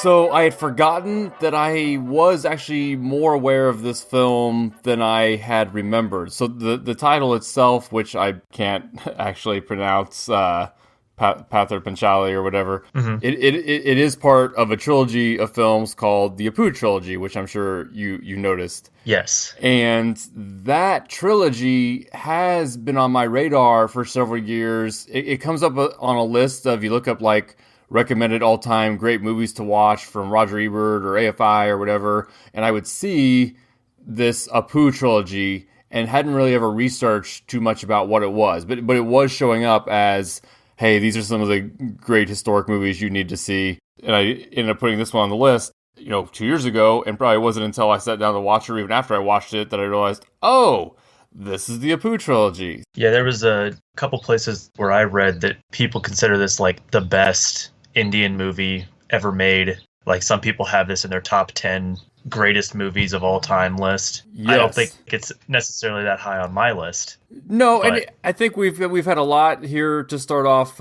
So I had forgotten that I was actually more aware of this film than I had remembered. So the title itself, which I can't actually pronounce, Panchali or whatever, Hmm. it is part of a trilogy of films called the Apu trilogy, which I'm sure you noticed. Yes. And that trilogy has been on my radar for several years. It comes up on a list of, you look up like recommended all-time great movies to watch from Roger Ebert or AFI or whatever, and I would see this Apu trilogy and hadn't really ever researched too much about what it was, but it was showing up as, hey, these are some of the great historic movies you need to see. And I ended up putting this one on the list, 2 years ago, and probably wasn't until I sat down to watch it, or even after I watched it, that I realized, oh, this is the Apu trilogy. Yeah, there was a couple places where I read that people consider this like the best Indian movie ever made. Like, some people have this in their top 10 greatest movies of all time list. Yes. I don't think it's necessarily that high on my list. No, But- and I think we've had a lot here to start off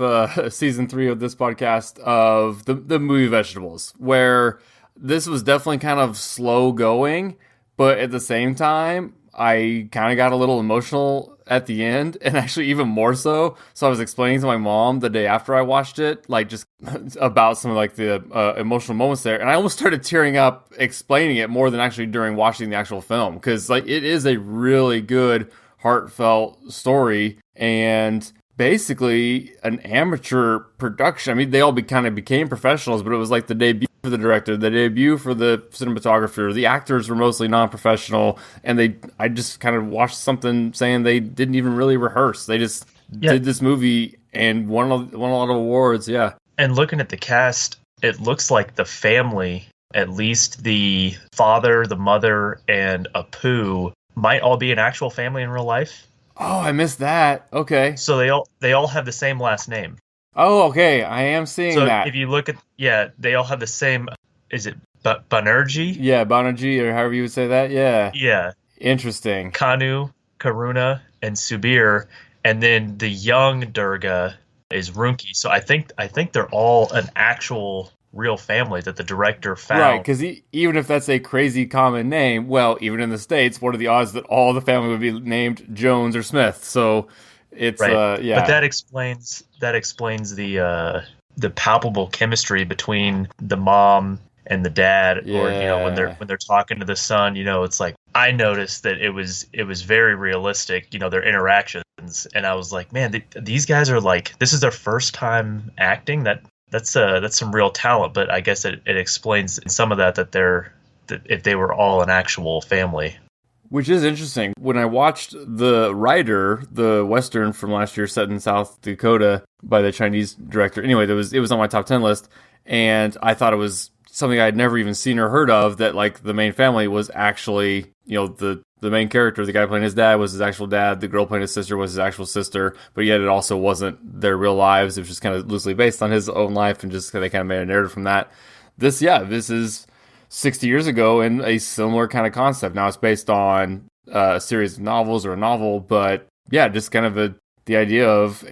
season 3 of this podcast of the movie vegetables, where this was definitely kind of slow going, but at the same time, I kind of got a little emotional at the end, and actually even more so. So I was explaining to my mom the day after I watched it, like, just about some of like the emotional moments there, and I almost started tearing up explaining it more than actually during watching the actual film, because like it is a really good, heartfelt story, and basically an amateur production. I mean, they all kind of became professionals, but it was like the debut for the director, the debut for the cinematographer. The actors were mostly non-professional, and I just kind of watched something saying they didn't even really rehearse. They just did this movie and won a lot of awards. Yeah. And looking at the cast, it looks like the family, at least the father, the mother, and Apu, might all be an actual family in real life. Oh, I missed that. Okay. So they all have the same last name. Oh, okay. I am seeing So that. if you look at, they all have the same, is it Banerjee? Yeah, Banerjee, or however you would say that. Yeah. Yeah. Interesting. Kanu, Karuna, and Subir, and then the young Durga is Runki. So I think they're all an actual real family that the director found. Right, because even if that's a crazy common name, well, even in the States, what are the odds that all the family would be named Jones or Smith? So it's right. yeah. But that explains the palpable chemistry between the mom and the dad, or when they're talking to the son, it's like, I noticed that it was very realistic, their interactions, and I was like, man, these guys are like, this is their first time acting. That's some real talent. But I guess it explains some of that if they were all an actual family. Which is interesting. When I watched The Rider, the Western from last year set in South Dakota by the Chinese director, anyway, it was on my top 10 list, and I thought it was something I had never even seen or heard of, that like the main family was actually, the main character, the guy playing his dad was his actual dad, the girl playing his sister was his actual sister, but yet it also wasn't their real lives. It was just kind of loosely based on his own life, and just they kind of made a narrative from that. This is 60 years ago, and a similar kind of concept. Now it's based on a series of novels or a novel, but yeah, just kind of the idea of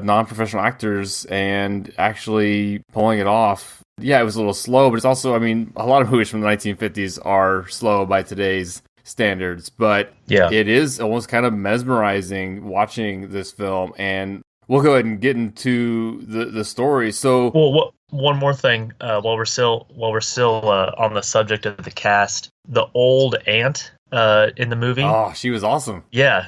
non-professional actors and actually pulling it off. Yeah, it was a little slow, but it's also, I mean, a lot of movies from the 1950s are slow by today's standards, but yeah, it is almost kind of mesmerizing watching this film. And we'll go ahead and get into the story. So, well, one more thing, while we're still on the subject of the cast, the old aunt in the movie. Oh, she was awesome. Yeah.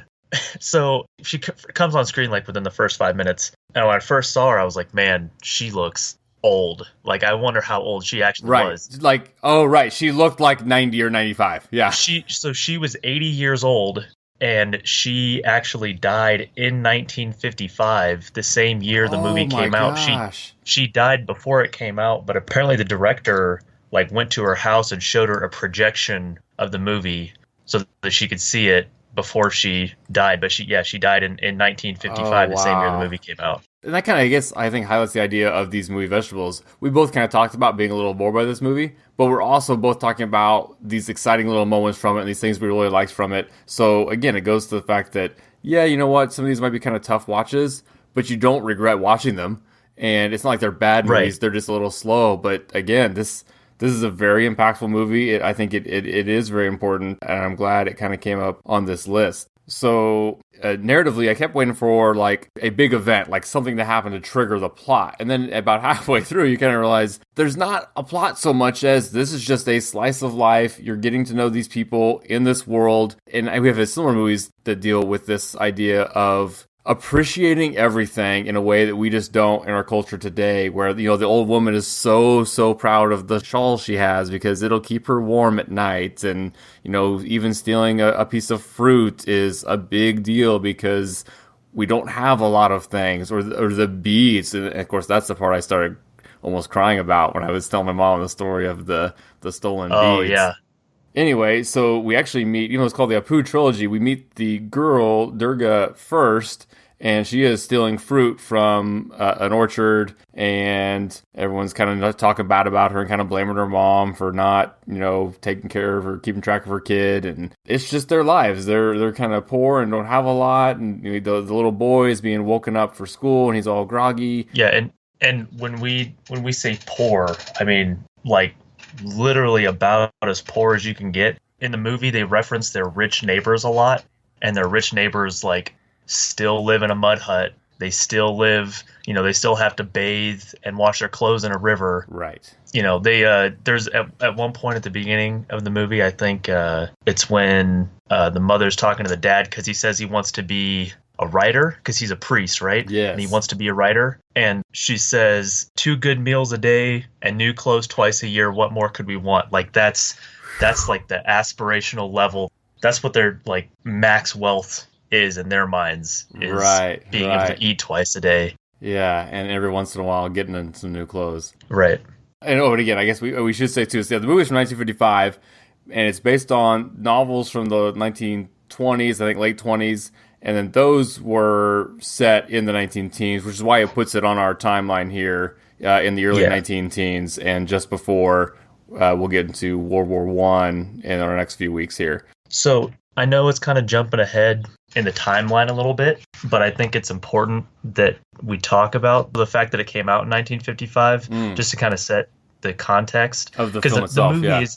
So she comes on screen like within the first 5 minutes, and when I first saw her, I was like, man, she looks old. Like, I wonder how old she actually was. Like, oh, right. She looked like 90 or 95. Yeah. She was 80 years old, and she actually died in 1955, the same year the movie came out. She died before it came out, but apparently the director like went to her house and showed her a projection of the movie so that she could see it before she died. But she died in 1955, the same year the movie came out. And that kind of, I think highlights the idea of these movie vegetables. We both kind of talked about being a little bored by this movie, but we're also both talking about these exciting little moments from it and these things we really liked from it. So again, it goes to the fact that, yeah, you know what, some of these might be kind of tough watches, but you don't regret watching them. And it's not like they're bad Right. movies; they're just a little slow. But again, this is a very impactful movie. I think it is very important, and I'm glad it kind of came up on this list. So narratively, I kept waiting for like a big event, like something to happen to trigger the plot. And then about halfway through, you kind of realize there's not a plot so much as this is just a slice of life. You're getting to know these people in this world. And we have similar movies that deal with this idea of appreciating everything in a way that we just don't in our culture today, where, you know, the old woman is so proud of the shawl she has because it'll keep her warm at night. And, you know, even stealing a piece of fruit is a big deal because we don't have a lot of things, or the beads. And of course, that's the part I started almost crying about when I was telling my mom the story of the stolen beads. Oh, yeah. Anyway, so we actually meet, it's called the Apu trilogy. We meet the girl, Durga, first, and she is stealing fruit from an orchard, and everyone's kind of talking bad about her and kind of blaming her mom for not, taking care of her, keeping track of her kid. And it's just their lives. They're kind of poor and don't have a lot. And the little boy is being woken up for school, and he's all groggy. Yeah, and when we say poor, I mean, like, literally about as poor as you can get. In the movie, they reference their rich neighbors a lot, and their rich neighbors like still live in a mud hut. They still live, they still have to bathe and wash their clothes in a river. Right. They there's at one point at the beginning of the movie, I think it's when the mother's talking to the dad because he says he wants to be a writer because he's a priest, right? Yes. And he wants to be a writer. And she says, 2 good meals a day and new clothes twice a year. What more could we want? Like that's like the aspirational level. That's what their like max wealth is in their minds, is being able to eat twice a day. Yeah, and every once in a while getting in some new clothes. Right. And again, I guess we should say too, so the movie's from 1955, and it's based on novels from the 1920s, I think late 20s. And then those were set in the 19-teens, which is why it puts it on our timeline here in the early 19-teens, and just before we'll get into World War I in our next few weeks here. So I know it's kind of jumping ahead in the timeline a little bit, but I think it's important that we talk about the fact that it came out in 1955, just to kind of set the context of the film itself. The movie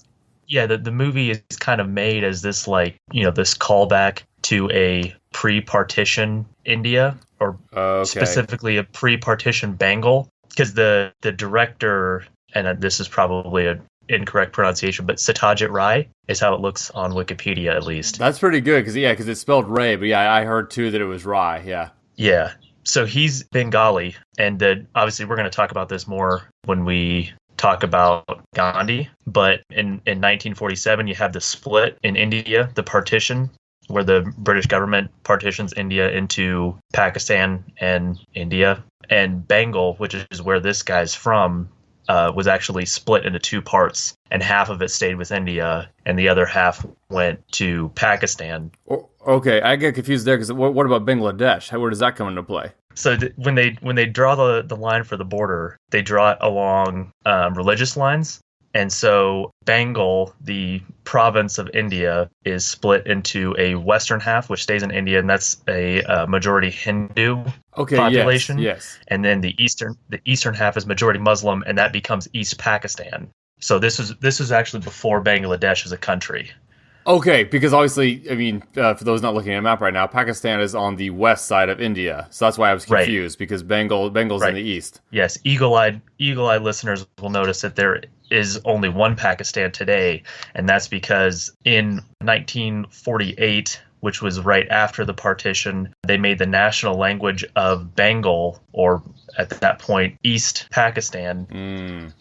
the movie is kind of made as this like, this callback to a pre-partition India, or specifically a pre-partition Bengal, because the director, and this is probably an incorrect pronunciation, but Satyajit Ray is how it looks on Wikipedia, at least. That's pretty good, because it's spelled Ray, but I heard too that it was Rai, Yeah, so he's Bengali, and obviously we're going to talk about this more when we talk about Gandhi, but in 1947 you have the split in India, the partition, where the British government partitions India into Pakistan and India. And Bengal, which is where this guy's from, was actually split into 2 parts, and half of it stayed with India, and the other half went to Pakistan. Okay, I get confused there, because what about Bangladesh? Where does that come into play? So when they draw the line for the border, they draw it along religious lines. And so Bengal, the province of India, is split into a western half, which stays in India, and that's a majority Hindu population. Yes. And then the eastern half is majority Muslim, and that becomes East Pakistan. So this was actually before Bangladesh as a country. Okay, because obviously, I mean, for those not looking at a map right now, Pakistan is on the west side of India, so that's why I was confused, because Bengal's in the east. Yes, eagle-eyed listeners will notice that there is only one Pakistan today, and that's because in 1948, which was right after the partition, they made the national language of Bengal, or at that point, East Pakistan.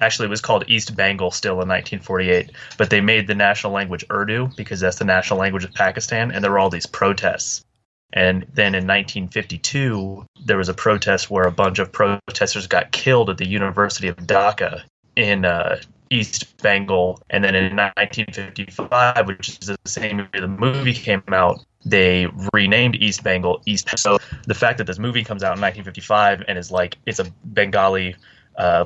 Actually, it was called East Bengal still in 1948, but they made the national language Urdu because that's the national language of Pakistan, and there were all these protests. And then in 1952, there was a protest where a bunch of protesters got killed at the University of Dhaka in East Bengal. And then in 1955, which is the same year the movie came out, they renamed East Bengal East. So the fact that this movie comes out in 1955 and is like, it's a Bengali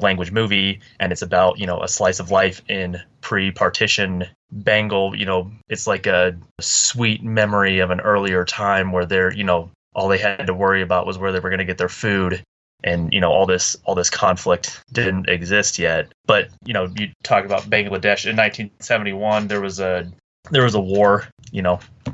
language movie, and it's about, a slice of life in pre-partition Bengal, it's like a sweet memory of an earlier time where they're, all they had to worry about was where they were going to get their food. and all this conflict didn't exist yet. But you talk about Bangladesh in 1971. There was a war,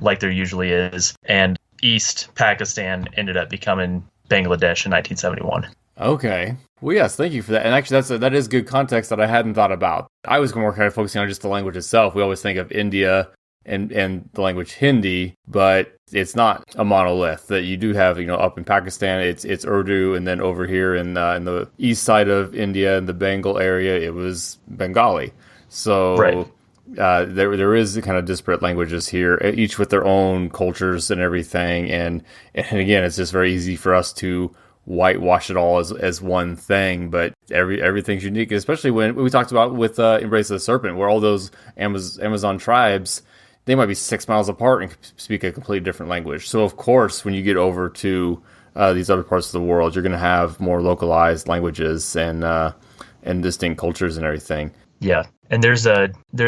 like there usually is, and East Pakistan ended up becoming Bangladesh in 1971. Okay. Well, yes, thank you for that. And actually, that is good context that I hadn't thought about. I was more kind of focusing on just the language itself. We always think of India and the language Hindi, but it's not a monolith. That you do have, up in Pakistan, it's Urdu, and then over here in the east side of India, in the Bengal area, it was Bengali. So right. There is kind of disparate languages here, each with their own cultures and everything. And again, it's just very easy for us to whitewash it all as one thing, but everything's unique, especially when we talked about with Embrace of the Serpent, where all those Amazon tribes, they might be 6 miles apart and speak a completely different language. So of course, when you get over to these other parts of the world, you're going to have more localized languages and distinct cultures and everything. Yeah, and there's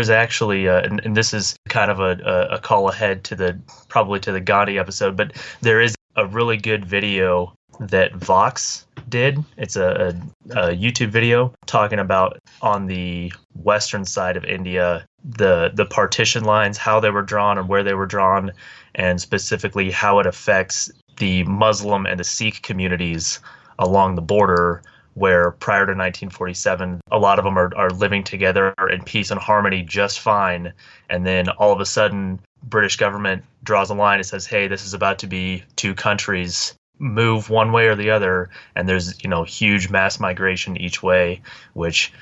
actually and this is kind of a call ahead to the Gandhi episode, but there is a really good video that Vox did. It's a YouTube video talking about on the western side of India, the partition lines, how they were drawn and where they were drawn, and specifically how it affects the Muslim and the Sikh communities along the border, where prior to 1947, a lot of them are living together in peace and harmony just fine. And then all of a sudden, British government draws a line and says, hey, this is about to be two countries, move one way or the other, and there's huge mass migration each way, which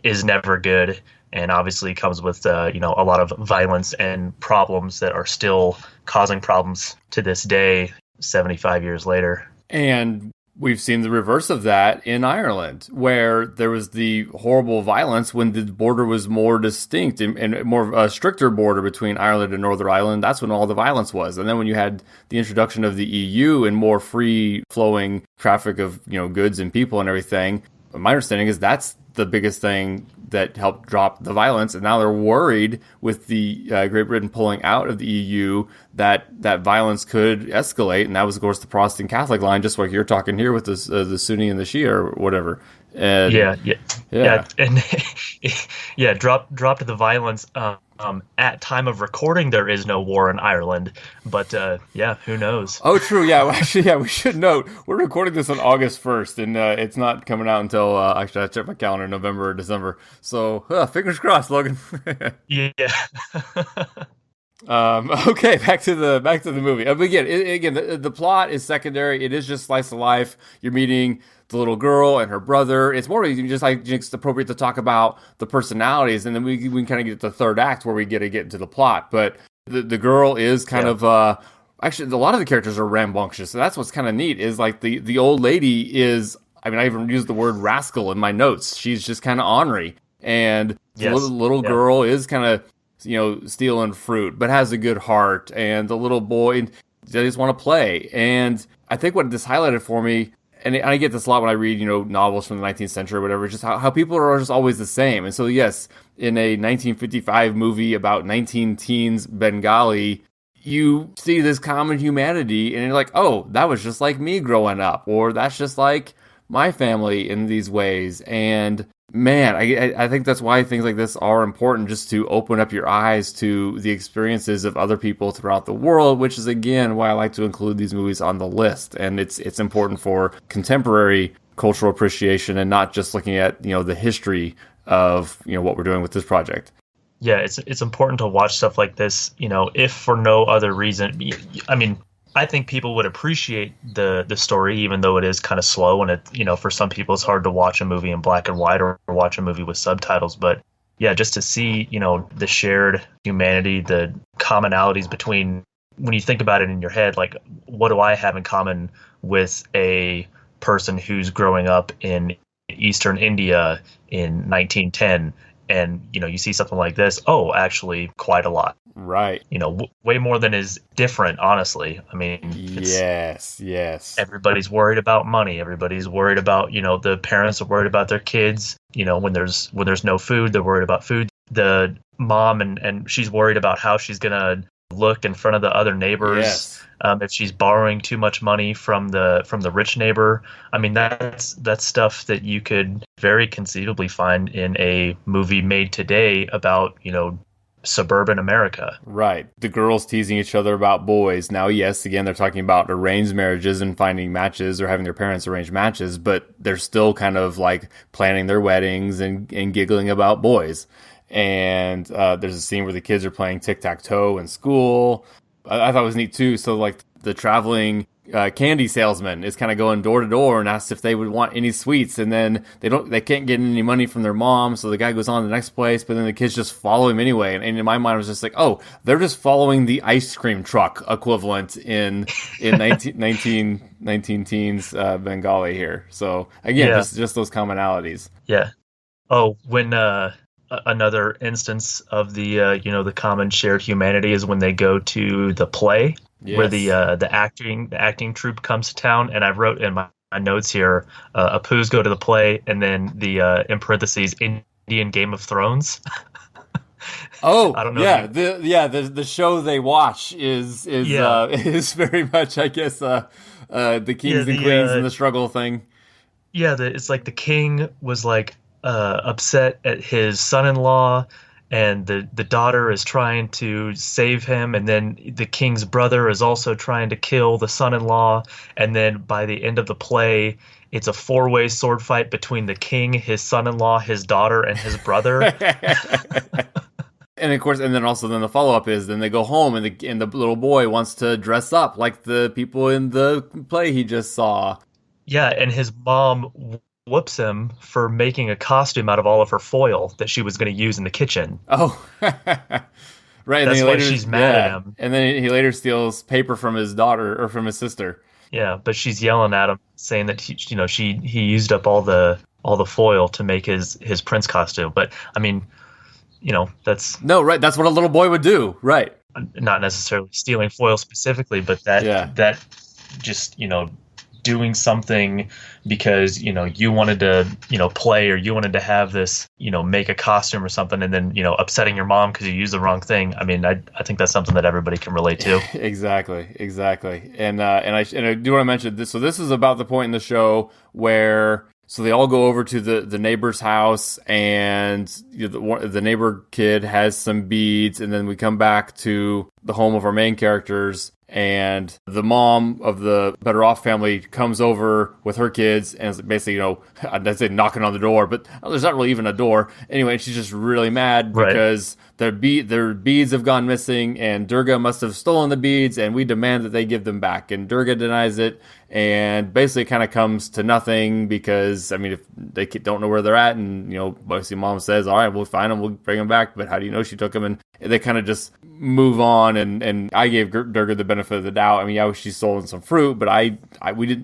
is never good, and obviously comes with a lot of violence and problems that are still causing problems to this day, 75 years later. And we've seen the reverse of that in Ireland, where there was the horrible violence when the border was more distinct and more a stricter border between Ireland and Northern Ireland. That's when all the violence was. And then when you had the introduction of the EU and more free-flowing traffic of goods and people and everything, my understanding is that's the biggest thing that helped drop the violence. And now they're worried with the Great Britain pulling out of the EU that violence could escalate. And that was, of course, the Protestant Catholic line, just like you're talking here with the Sunni and the Shia or whatever. And, yeah. And drop to the violence. At time of recording, there is no war in Ireland, but who knows? Oh, true. Yeah, well, actually, we should note we're recording this on August 1st, and it's not coming out until actually I checked my calendar, November or December. So fingers crossed, Logan. Yeah. Okay, back to the movie. Again, the plot is secondary. It is just slice of life. You're meeting the little girl and her brother. It's more just like just appropriate to talk about the personalities, and then we can kind of get to the third act where we get into the plot. But the girl is kind of actually a lot of the characters are rambunctious, so that's what's kind of neat. Is like the old lady is. I mean, I even used the word rascal in my notes. She's just kind of ornery, and the little girl is kind of stealing fruit, but has a good heart, and the little boy, they just want to play. And I think what this highlighted for me, and I get this a lot when I read, novels from the 19th century or whatever, just how people are just always the same. And so, yes, in a 1955 movie about 19 teens Bengali, you see this common humanity, and you're like, oh, that was just like me growing up, or that's just like my family in these ways. And man, I think that's why things like this are important, just to open up your eyes to the experiences of other people throughout the world, which is, again, why I like to include these movies on the list. And it's important for contemporary cultural appreciation and not just looking at, the history of, what we're doing with this project. Yeah, it's important to watch stuff like this, if for no other reason. I mean, I think people would appreciate the story, even though it is kind of slow, and it, for some people it's hard to watch a movie in black and white or watch a movie with subtitles. But yeah, just to see, the shared humanity, the commonalities between, when you think about it in your head, like, what do I have in common with a person who's growing up in Eastern India in 1910? And, you see something like this, actually quite a lot. Right. Way more than is different, honestly. I mean, yes. Everybody's worried about money. Everybody's worried about, the parents are worried about their kids. When there's no food, they're worried about food. The mom and she's worried about how she's going to look in front of the other neighbors. Yes. If she's borrowing too much money from the rich neighbor. I mean, that's stuff that you could very conceivably find in a movie made today about, suburban America. Right. The girls teasing each other about boys. Now, yes, again, they're talking about arranged marriages and finding matches or having their parents arrange matches, but they're still kind of like planning their weddings and giggling about boys. And there's a scene where the kids are playing tic-tac-toe in school. I thought it was neat too. So like the traveling candy salesman is kind of going door to door and asks if they would want any sweets, and then they can't get any money from their mom, so the guy goes on to the next place, but then the kids just follow him anyway. And in my mind, I was just like, oh, they're just following the ice cream truck equivalent in 19 teens Bengali here. So again, just those commonalities. Yeah. Oh, when another instance of the the common shared humanity is when they go to the play. Yes. Where the acting troupe comes to town, and I wrote in my notes here, Apu's go to the play, and then the in parentheses Indian Game of Thrones. Oh, I don't know. Yeah, the show they watch is very much, I guess, the kings and queens and the struggle thing. Yeah, it's like the king was like upset at his son-in-law. And the daughter is trying to save him, and then the king's brother is also trying to kill the son-in-law. And then by the end of the play, it's a 4-way sword fight between the king, his son-in-law, his daughter, and his brother. And of course, and then the follow-up is then they go home, and the little boy wants to dress up like the people in the play he just saw. Yeah, and his mom whoops him for making a costume out of all of her foil that she was going to use in the kitchen. Oh, right. That's why she's mad at him. And then he later steals paper from his daughter or from his sister. Yeah, but she's yelling at him, saying that he used up all the foil to make his prince costume. But I mean, that's right. That's what a little boy would do, right? Not necessarily stealing foil specifically, but that just doing something because you wanted to play, or you wanted to have this make a costume or something, and then upsetting your mom because you used the wrong thing. I mean, I think that's something that everybody can relate to. Exactly. And I do want to mention this. So this is about the point in the show where they all go over to the neighbor's house, and the neighbor kid has some beads, and then we come back to the home of our main characters. And the mom of the better off family comes over with her kids and is basically, I'd say knocking on the door, but there's not really even a door. Anyway, she's just really mad because their beads have gone missing, and Durga must have stolen the beads, and we demand that they give them back. And Durga denies it, and basically kind of comes to nothing because, I mean, if they don't know where they're at, and, basically mom says, all right, we'll find them, we'll bring them back, but how do you know she took them? And they kind of just move on, and I gave Durga the benefit of the doubt. I mean, she's stolen some fruit, but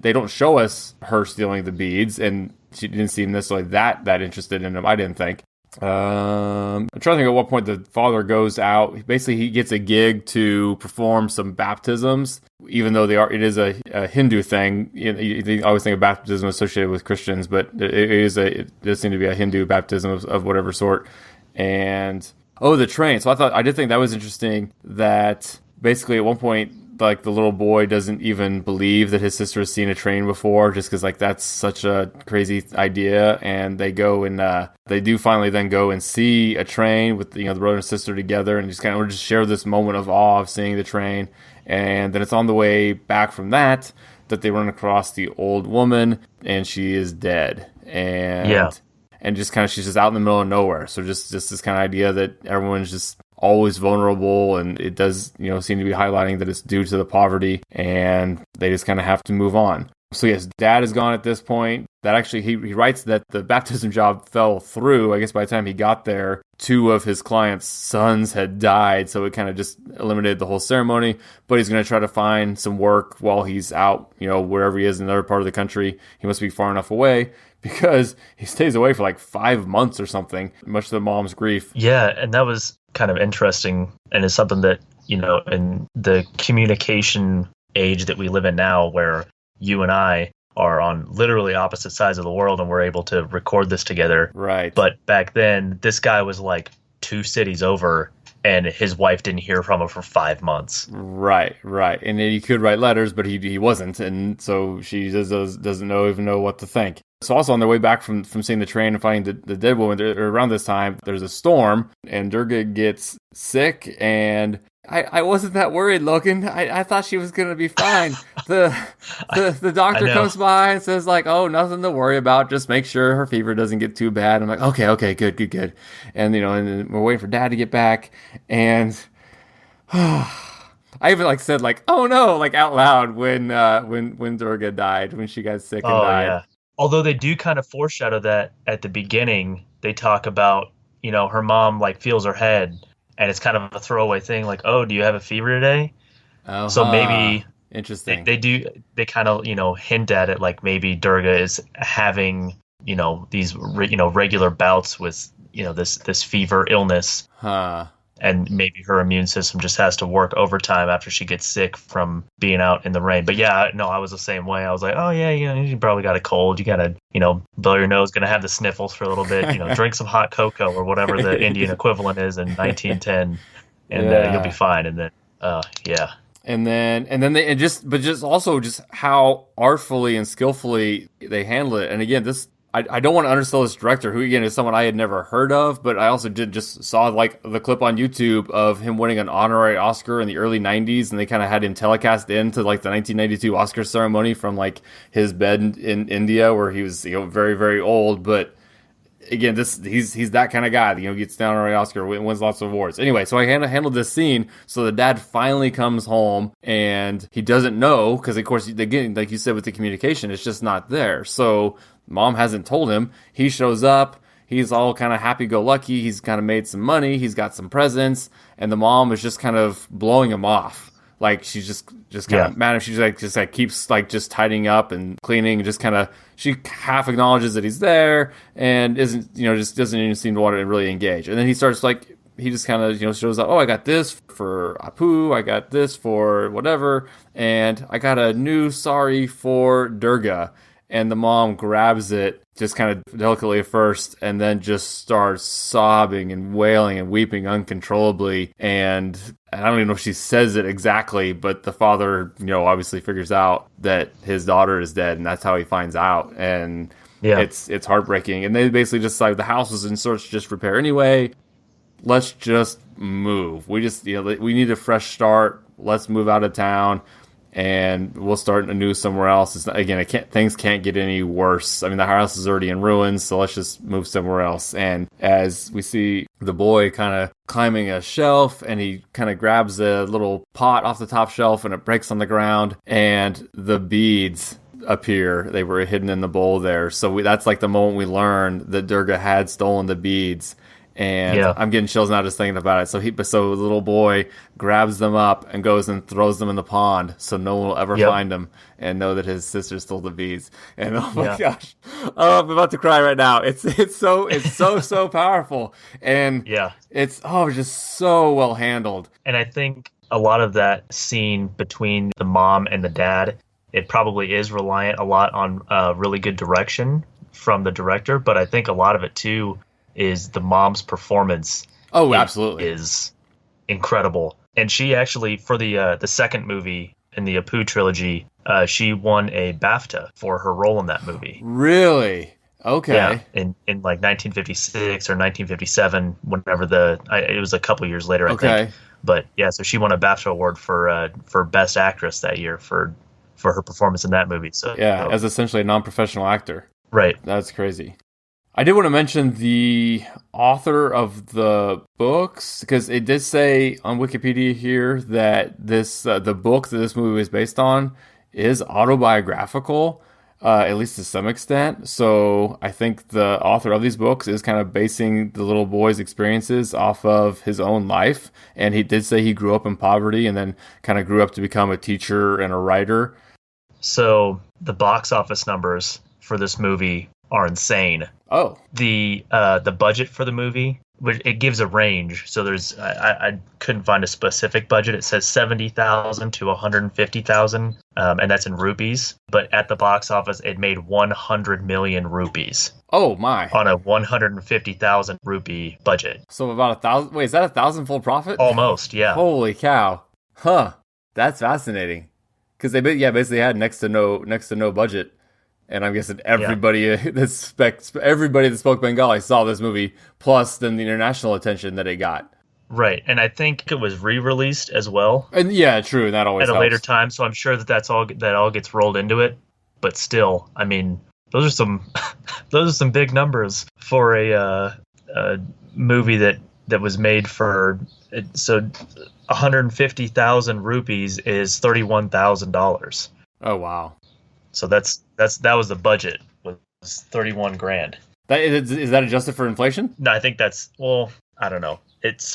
they don't show us her stealing the beads, and she didn't seem necessarily that interested in them, I didn't think. I'm trying to think at what point the father goes out. Basically, he gets a gig to perform some baptisms, even though it is a Hindu thing. You always think of baptism associated with Christians, but it does seem to be a Hindu baptism of whatever sort. And the train. So I did think that was interesting that basically at one point, like, the little boy doesn't even believe that his sister has seen a train before, just because, like, that's such a crazy idea. And they go and they do finally then go and see a train with the brother and sister together, and just share this moment of awe of seeing the train. And then it's on the way back from that they run across the old woman, and she is dead. And just kind of, she's just out in the middle of nowhere. So just this kind of idea that everyone's just always vulnerable, and it does, seem to be highlighting that it's due to the poverty, and they just kind of have to move on. So yes, dad is gone at this point. That actually, he writes that the baptism job fell through. I guess by the time he got there, 2 of his clients' sons had died, so it kind of just eliminated the whole ceremony. But he's going to try to find some work while he's out, wherever he is in another part of the country. He must be far enough away, because he stays away for like 5 months or something, much to the mom's grief. Yeah, and that was kind of interesting, and it's something that, in the communication age that we live in now, where you and I are on literally opposite sides of the world, and we're able to record this together. Right. But back then, this guy was like 2 cities over, and his wife didn't hear from him for 5 months. Right. And then he could write letters, but he wasn't, and so she doesn't even know what to think. So also on their way back from seeing the train and finding the dead woman, around this time, there's a storm, and Durga gets sick, and I wasn't that worried, Logan. I thought she was going to be fine. The doctor comes by and says, like, oh, nothing to worry about. Just make sure her fever doesn't get too bad. I'm like, okay, good. And, and we're waiting for Dad to get back. And I even, like, said, like, oh, no, like, out loud when Durga died, when she got sick and died. Yeah. Although they do kind of foreshadow that at the beginning. They talk about, her mom, like, feels her head. And it's kind of a throwaway thing, like, oh, do you have a fever today? Uh-huh. So maybe interesting. They kind of, hint at it, like maybe Durga is having, these, regular bouts with, this fever illness. Huh. And maybe her immune system just has to work overtime after she gets sick from being out in the rain. But yeah, no, I was the same way. I was like, oh yeah, you probably got a cold. You got to, blow your nose, going to have the sniffles for a little bit, drink some hot cocoa or whatever the Indian equivalent is in 1910 and you'll be fine. And then, yeah. And then they just how artfully and skillfully they handle it. And again, I don't want to undersell this director, who again is someone I had never heard of, but I also just saw like the clip on YouTube of him winning an honorary Oscar in the early 90s, and they kind of had him telecast into like the 1992 Oscar ceremony from like his bed in India, where he was very, very old, but again, he's that kind of guy, gets the honorary Oscar, wins lots of awards. Anyway, so I handled this scene. So the dad finally comes home, and he doesn't know, because of course, again, like you said with the communication, it's just not there. So Mom hasn't told him. He shows up. He's all kind of happy-go-lucky. He's kind of made some money. He's got some presents, and the mom is just kind of blowing him off. Like she's just kind of mad. She's just keeps like just tidying up and cleaning, and just kind of, she half acknowledges that he's there and isn't, just doesn't even seem to want to really engage. And then he starts like, he just kind of, shows up, oh, I got this for Apu, I got this for whatever, and I got a new sari for Durga. And the mom grabs it just kind of delicately at first, and then just starts sobbing and wailing and weeping uncontrollably. And I don't even know if she says it exactly, but the father, obviously figures out that his daughter is dead, and that's how he finds out. And it's heartbreaking. And they basically just like, the house was in sorts of just repair anyway. Let's just move. We just, we need a fresh start. Let's move out of town. And we'll start anew somewhere else. Things can't get any worse. I mean, the house is already in ruins, so let's just move somewhere else. And as we see the boy kind of climbing a shelf, and he kind of grabs a little pot off the top shelf, and it breaks on the ground, and the beads appear. They were hidden in the bowl there. So that's like the moment we learn that Durga had stolen the beads. And I'm getting chills now just thinking about it. So the little boy grabs them up and goes and throws them in the pond, so no one will ever find them and know that his sister stole the beads. And oh my gosh, I'm about to cry right now. It's so powerful, and it's just so well handled. And I think a lot of that scene between the mom and the dad, it probably is reliant a lot on really good direction from the director, but I think a lot of it too is the mom's performance. Oh, absolutely. Is incredible. And she actually, for the second movie in the Apu trilogy, she won a BAFTA for her role in that movie. Really? Okay. Yeah, in like 1956 or 1957, whenever it was a couple years later, I think. But yeah, so she won a BAFTA award for Best Actress that year for her performance in that movie. So as essentially a non-professional actor. Right. That's crazy. I did want to mention the author of the books, because it did say on Wikipedia here that the book that this movie was based on is autobiographical, at least to some extent. So I think the author of these books is kind of basing the little boy's experiences off of his own life. And he did say he grew up in poverty and then kind of grew up to become a teacher and a writer. So the box office numbers for this movie are insane. Oh. The budget for the movie it gives a range. So there's I couldn't find a specific budget. It says 70,000 to 150,000, and that's in rupees. But at the box office, it made 100 million rupees. Oh my! On a 150,000 rupee budget. So about 1,000. Wait, is that 1,000 full profit? Almost, yeah. Holy cow! Huh? That's fascinating. Because they basically had next to no budget. And I'm guessing everybody that spoke Bengali saw this movie, plus then the international attention that it got. Right, and I think it was re-released as well. And yeah, true, and that always at a helps. later time. So I'm sure that all gets rolled into it. But still, I mean, those are some big numbers for a movie that was made for. So 150,000 rupees is $31,000. Oh wow! So that was the budget, was 31 grand. Is that adjusted for inflation? No, I think that's, I don't know.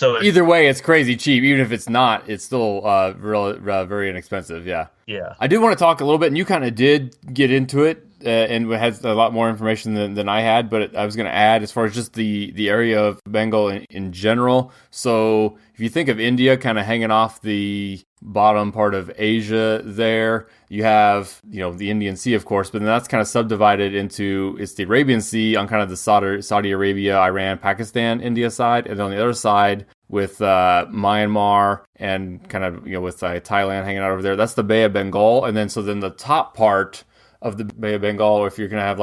Either way, it's crazy cheap. Even if it's not, it's still very inexpensive. Yeah. Yeah. I do want to talk a little bit, and you kind of did get into it, and had a lot more information than I had. But I was going to add, as far as just the area of Bengal in general. So if you think of India kind of hanging off the bottom part of Asia there, you have, the Indian Sea, of course, but then that's kind of subdivided into, it's the Arabian Sea on kind of the Saudi Arabia, Iran, Pakistan, India side, and then on the other side with Myanmar and kind of, with Thailand hanging out over there, that's the Bay of Bengal. And then the top part of the Bay of Bengal, if you're going to have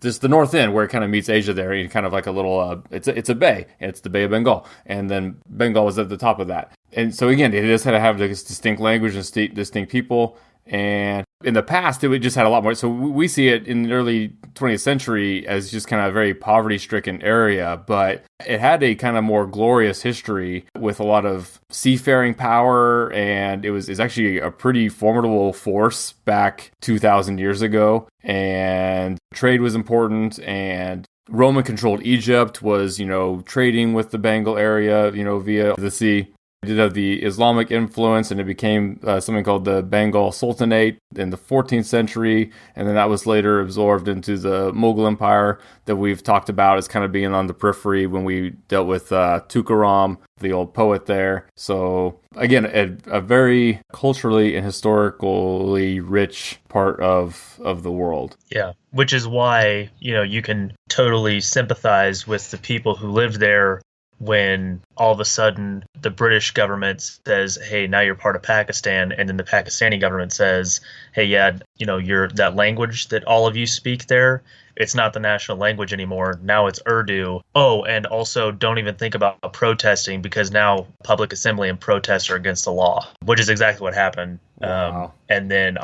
just the north end where it kind of meets Asia there, you kind of like a little, it's a bay, and it's the Bay of Bengal. And then Bengal is at the top of that. And so again, it just had to have this distinct language and distinct people. And in the past, it just had a lot more. So we see it in the early 20th century as just kind of a very poverty-stricken area, but it had a kind of more glorious history with a lot of seafaring power, and it's actually a pretty formidable force back 2,000 years ago. And trade was important, and Roman-controlled Egypt was, trading with the Bengal area, via the sea. It did have the Islamic influence, and it became something called the Bengal Sultanate in the 14th century, and then that was later absorbed into the Mughal Empire that we've talked about as kind of being on the periphery when we dealt with Tukaram, the old poet there. So again, a very culturally and historically rich part of the world. Yeah, which is why, you can totally sympathize with the people who lived there when all of a sudden the British government says, hey, now you're part of Pakistan, and then the Pakistani government says, hey, yeah, you're that language that all of you speak there, it's not the national language anymore. Now it's Urdu. Oh, and also don't even think about protesting, because now public assembly and protests are against the law, which is exactly what happened. Wow. And then,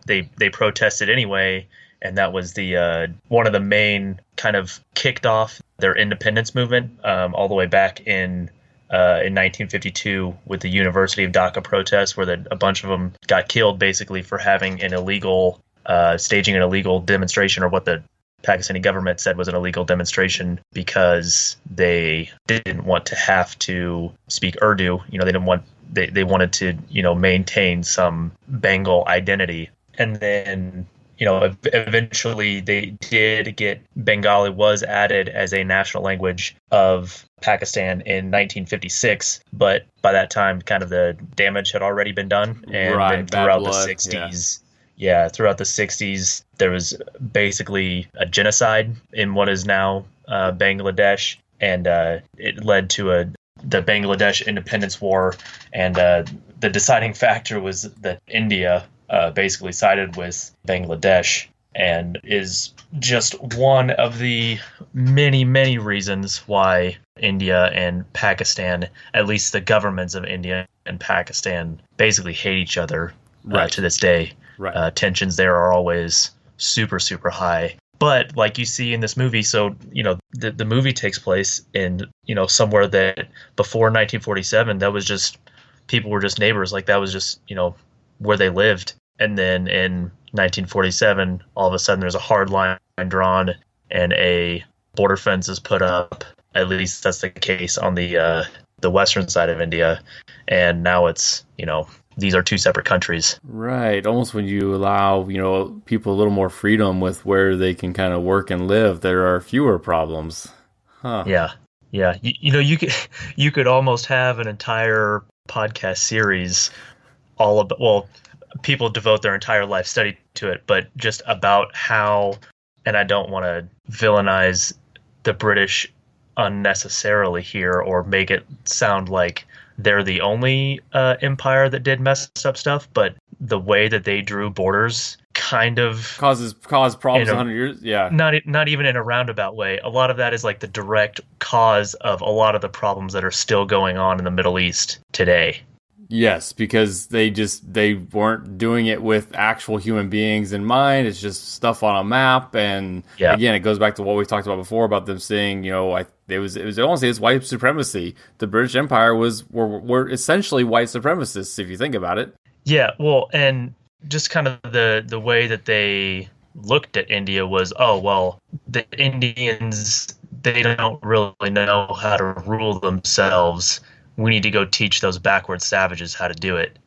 they protested anyway. And that was the one of the main kind of kicked off their independence movement all the way back in 1952 with the University of Dhaka protests, where a bunch of them got killed basically for having an illegal staging an illegal demonstration, or what the Pakistani government said was an illegal demonstration, because they didn't want to have to speak Urdu. They wanted to maintain some Bengal identity, and then. Eventually they did get Bengali was added as a national language of Pakistan in 1956, but by that time, kind of the damage had already been done. And then throughout the 60s, throughout the 60s, there was basically a genocide in what is now Bangladesh, and it led to the Bangladesh Independence War, and the deciding factor was that India basically sided with Bangladesh, and is just one of the many, many reasons why India and Pakistan, at least the governments of India and Pakistan, basically hate each other to this day. Right. Tensions there are always super, super high. But like you see in this movie, so, the movie takes place in, somewhere that before 1947, that was just, people were just neighbors. Like that was just, where they lived. And then in 1947, all of a sudden there's a hard line drawn and a border fence is put up. At least that's the case on the western side of India. And now it's, these are two separate countries. Right. Almost when you allow, people a little more freedom with where they can kind of work and live, there are fewer problems. Huh. Yeah. Yeah, you could almost have an entire podcast series all about, well, people devote their entire life study to it, but just about how, and I don't want to villainize the British unnecessarily here or make it sound like they're the only empire that did messed up stuff, but the way that they drew borders kind of caused problems 100 years. Yeah. Not even in a roundabout way. A lot of that is like the direct cause of a lot of the problems that are still going on in the Middle East today. Yes, because they weren't doing it with actual human beings in mind. It's just stuff on a map, and again, it goes back to what we talked about before about them saying, it was I don't want to say it's white supremacy. The British Empire were essentially white supremacists if you think about it. Yeah, well, and just kind of the way that they looked at India was, oh well, the Indians, they don't really know how to rule themselves. We need to go teach those backward savages how to do it.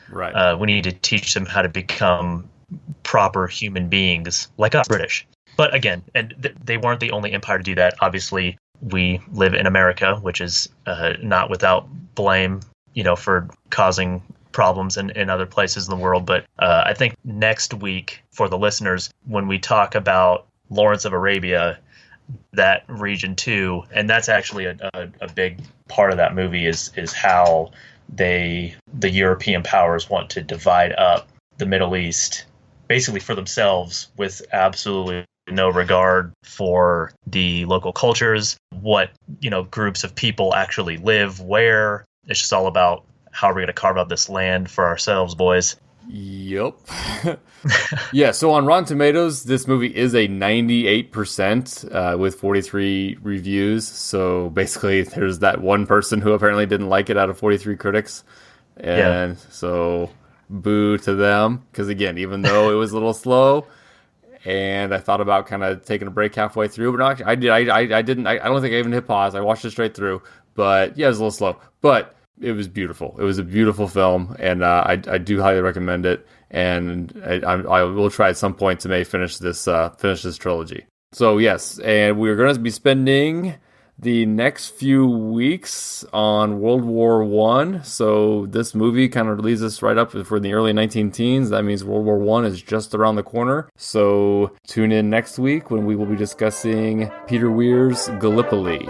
Right. We need to teach them how to become proper human beings like us British. But again, and they weren't the only empire to do that. Obviously, we live in America, which is not without blame, for causing problems in other places in the world. But I think next week for the listeners, when we talk about Lawrence of Arabia, that region too, and that's actually a big part of that movie is how the European powers want to divide up the Middle East basically for themselves with absolutely no regard for the local cultures, what groups of people actually live where. It's just all about how are we going to carve out this land for ourselves, boys. Yep. Yeah, so on Rotten Tomatoes, this movie is a 98% with 43 reviews. So basically, there's that one person who apparently didn't like it out of 43 critics. And so boo to them. Because again, even though it was a little slow, and I thought about kind of taking a break halfway through, but no, actually, I did. I didn't. I don't think I even hit pause. I watched it straight through. But yeah, it was a little slow. But it was beautiful. It was a beautiful film, and I do highly recommend it. And I will try at some point to maybe finish this trilogy. So yes, and we're going to be spending the next few weeks on World War One. So this movie kind of leads us right up for the early 19 teens. That means World War One is just around the corner. So tune in next week when we will be discussing Peter Weir's Gallipoli.